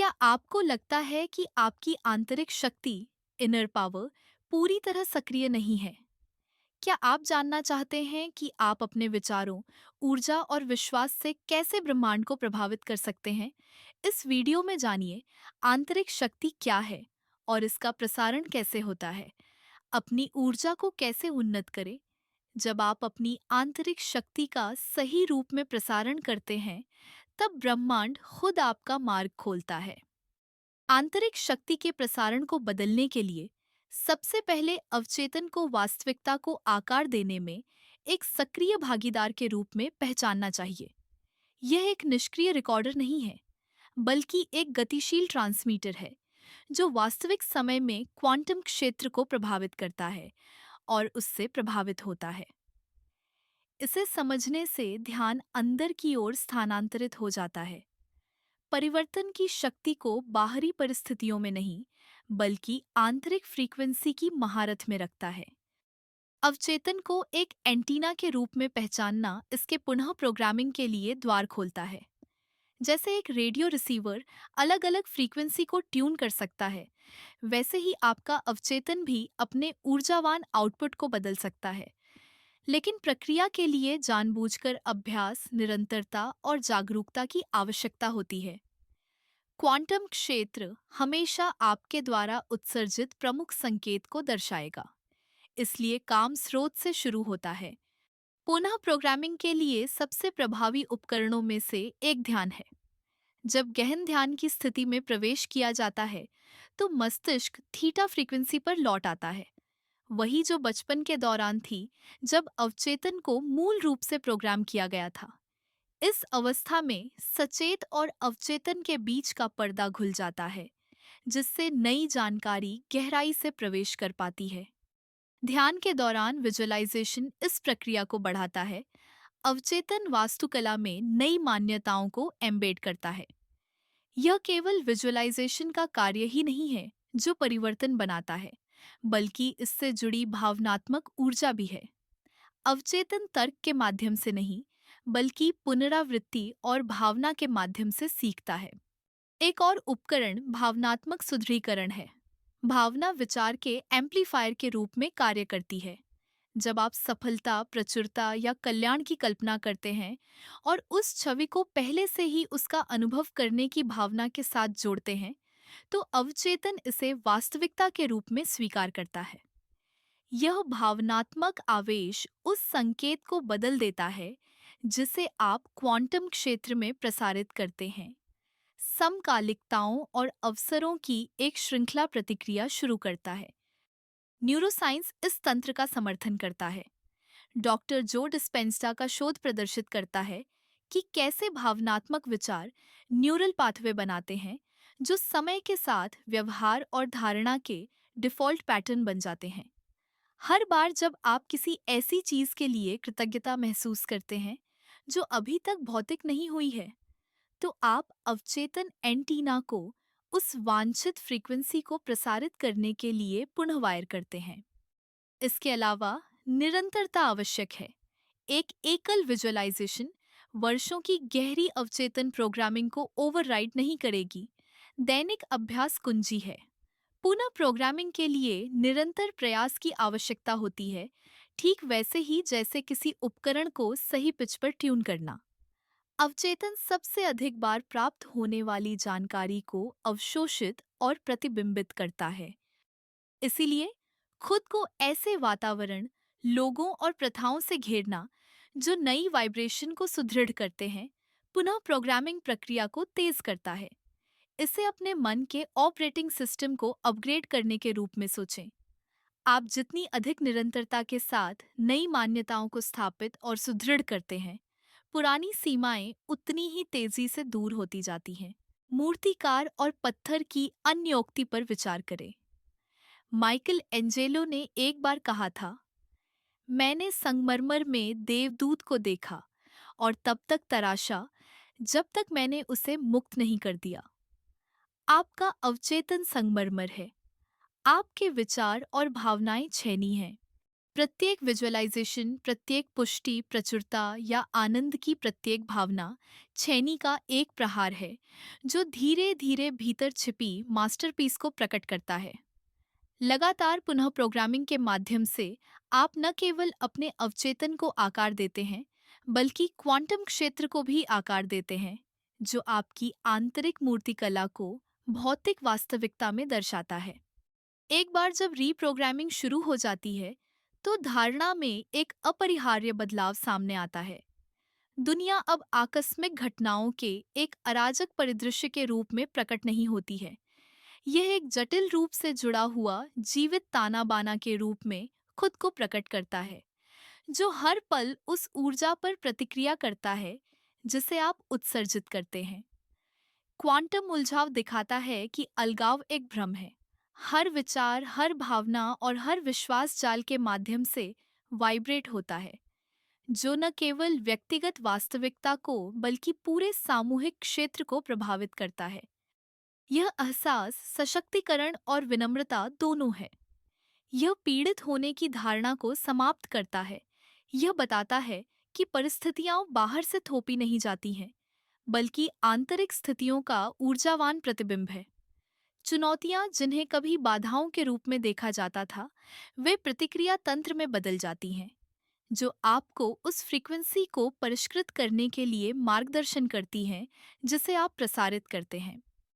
क्या आपको लगता है कि आपकी आंतरिक शक्ति इनर पावर पूरी तरह सक्रिय नहीं है? क्या आप जानना चाहते हैं कि आप अपने विचारों, ऊर्जा और विश्वास से कैसे ब्रह्मांड को प्रभावित कर सकते हैं? इस वीडियो में जानिए आंतरिक शक्ति क्या है और इसका प्रसारण कैसे होता है। अपनी ऊर्जा को कैसे उन्नत करें। जब आप अपनी आंतरिक शक्ति का सही रूप में प्रसारण करते हैं, तब ब्रह्मांड खुद आपका मार्ग खोलता है। आंतरिक शक्ति के प्रसारण को बदलने के लिए सबसे पहले अवचेतन को वास्तविकता को आकार देने में एक सक्रिय भागीदार के रूप में पहचानना चाहिए। यह एक निष्क्रिय रिकॉर्डर नहीं है, बल्कि एक गतिशील ट्रांसमीटर है जो वास्तविक समय में क्वांटम क्षेत्र को प्रभावित करता है और उससे प्रभावित होता है। इसे समझने से ध्यान अंदर की ओर स्थानांतरित हो जाता है, परिवर्तन की शक्ति को बाहरी परिस्थितियों में नहीं, बल्कि आंतरिक फ्रीक्वेंसी की महारत में रखता है। अवचेतन को एक एंटीना के रूप में पहचानना इसके पुनः प्रोग्रामिंग के लिए द्वार खोलता है। जैसे एक रेडियो रिसीवर अलग अलग फ्रीक्वेंसी को ट्यून कर सकता है, वैसे ही आपका अवचेतन भी अपने ऊर्जावान आउटपुट को बदल सकता है। लेकिन प्रक्रिया के लिए जानबूझकर अभ्यास, निरंतरता और जागरूकता की आवश्यकता होती है। क्वांटम क्षेत्र हमेशा आपके द्वारा उत्सर्जित प्रमुख संकेत को दर्शाएगा, इसलिए काम स्रोत से शुरू होता है। पुनः प्रोग्रामिंग के लिए सबसे प्रभावी उपकरणों में से एक ध्यान है। जब गहन ध्यान की स्थिति में प्रवेश किया जाता है, तो मस्तिष्क थीटा फ्रीक्वेंसी पर लौट आता है, वही जो बचपन के दौरान थी, जब अवचेतन को मूल रूप से प्रोग्राम किया गया था। इस अवस्था में सचेत और अवचेतन के बीच का पर्दा खुल जाता है, जिससे नई जानकारी गहराई से प्रवेश कर पाती है। ध्यान के दौरान विजुअलाइजेशन इस प्रक्रिया को बढ़ाता है। अवचेतन वास्तुकला में नई मान्यताओं को एम्बेड करता है। यह केवल विजुअलाइजेशन का कार्य ही नहीं है जो परिवर्तन बनाता है, बल्कि इससे जुड़ी भावनात्मक ऊर्जा भी है। अवचेतन तर्क के माध्यम से नहीं, बल्कि पुनरावृत्ति और भावना के माध्यम से सीखता है। एक और उपकरण भावनात्मक सुदृढ़ीकरण है। भावना विचार के एम्पलीफायर के रूप में कार्य करती है। जब आप सफलता, प्रचुरता या कल्याण की कल्पना करते हैं और उस छवि को पहले से ही उसका अनुभव करने की भावना के साथ जोड़ते हैं, तो अवचेतन इसे वास्तविकता के रूप में स्वीकार करता है। यह भावनात्मक आवेश उस संकेत को बदल देता है जिसे आप क्वांटम क्षेत्र में प्रसारित करते हैं। समकालिकताओं और अवसरों की एक श्रृंखला प्रतिक्रिया शुरू करता है। न्यूरोसाइंस इस तंत्र का समर्थन करता है। डॉक्टर जो डिस्पेंस्टा का शोध प्रदर्शित करता है कि कैसे भावनात्मक विचार न्यूरल पाथवे बनाते हैं जो समय के साथ व्यवहार और धारणा के डिफ़ॉल्ट पैटर्न बन जाते हैं। हर बार जब आप किसी ऐसी चीज के लिए कृतज्ञता महसूस करते हैं जो अभी तक भौतिक नहीं हुई है, तो आप अवचेतन एंटीना को उस वांछित फ्रीक्वेंसी को प्रसारित करने के लिए पुनः वायर करते हैं। इसके अलावा निरंतरता आवश्यक है। एक एकल विजुअलाइजेशन वर्षों की गहरी अवचेतन प्रोग्रामिंग को ओवरराइड नहीं करेगी। दैनिक अभ्यास कुंजी है। पुनः प्रोग्रामिंग के लिए निरंतर प्रयास की आवश्यकता होती है, ठीक वैसे ही जैसे किसी उपकरण को सही पिच पर ट्यून करना। अवचेतन सबसे अधिक बार प्राप्त होने वाली जानकारी को अवशोषित और प्रतिबिंबित करता है। इसीलिए खुद को ऐसे वातावरण, लोगों और प्रथाओं से घेरना जो नई वाइब्रेशन को सुदृढ़ करते हैं, पुनः प्रोग्रामिंग प्रक्रिया को तेज करता है। इसे अपने मन के ऑपरेटिंग सिस्टम को अपग्रेड करने के रूप में सोचें। आप जितनी अधिक निरंतरता के साथ नई मान्यताओं को स्थापित और सुदृढ़ करते हैं, पुरानी सीमाएं उतनी ही तेजी से दूर होती जाती हैं। मूर्तिकार और पत्थर की अन्योक्ति पर विचार करें। माइकल एंजेलो ने एक बार कहा था, मैंने संगमरमर में देवदूत को देखा और तब तक तराशा जब तक मैंने उसे मुक्त नहीं कर दिया। आपका अवचेतन संगमरमर है। आपके विचार और भावनाएं छेनी हैं। प्रत्येक विजुअलाइजेशन, प्रत्येक पुष्टि, प्रचुरता या आनंद की प्रत्येक भावना छेनी का एक प्रहार है, जो धीरे धीरे भीतर छिपी मास्टरपीस को प्रकट करता है। लगातार पुनः प्रोग्रामिंग के माध्यम से आप न केवल अपने अवचेतन को आकार देते हैं, बल्कि क्वांटम क्षेत्र को भी आकार देते हैं, जो आपकी आंतरिक मूर्तिकला को भौतिक वास्तविकता में दर्शाता है। एक बार जब रीप्रोग्रामिंग शुरू हो जाती है, तो धारणा में एक अपरिहार्य बदलाव सामने आता है। दुनिया अब आकस्मिक घटनाओं के एक अराजक परिदृश्य के रूप में प्रकट नहीं होती है। यह एक जटिल रूप से जुड़ा हुआ जीवित ताना बाना के रूप में खुद को प्रकट करता है, जो हर पल उस ऊर्जा पर प्रतिक्रिया करता है जिसे आप उत्सर्जित करते हैं। क्वांटम उलझाव दिखाता है कि अलगाव एक भ्रम है। हर विचार, हर भावना और हर विश्वास जाल के माध्यम से वाइब्रेट होता है, जो न केवल व्यक्तिगत वास्तविकता को बल्कि पूरे सामूहिक क्षेत्र को प्रभावित करता है। यह एहसास सशक्तिकरण और विनम्रता दोनों है। यह पीड़ित होने की धारणा को समाप्त करता है। यह बताता है कि परिस्थितियां बाहर से थोपी नहीं जाती हैं, बल्कि आंतरिक स्थितियों का ऊर्जावान प्रतिबिंब है। चुनौतियां, जिन्हें कभी बाधाओं के रूप में देखा जाता था, वे प्रतिक्रिया तंत्र में बदल जाती हैं, जो आपको उस फ्रीक्वेंसी को परिष्कृत करने के लिए मार्गदर्शन करती हैं जिसे आप प्रसारित करते हैं।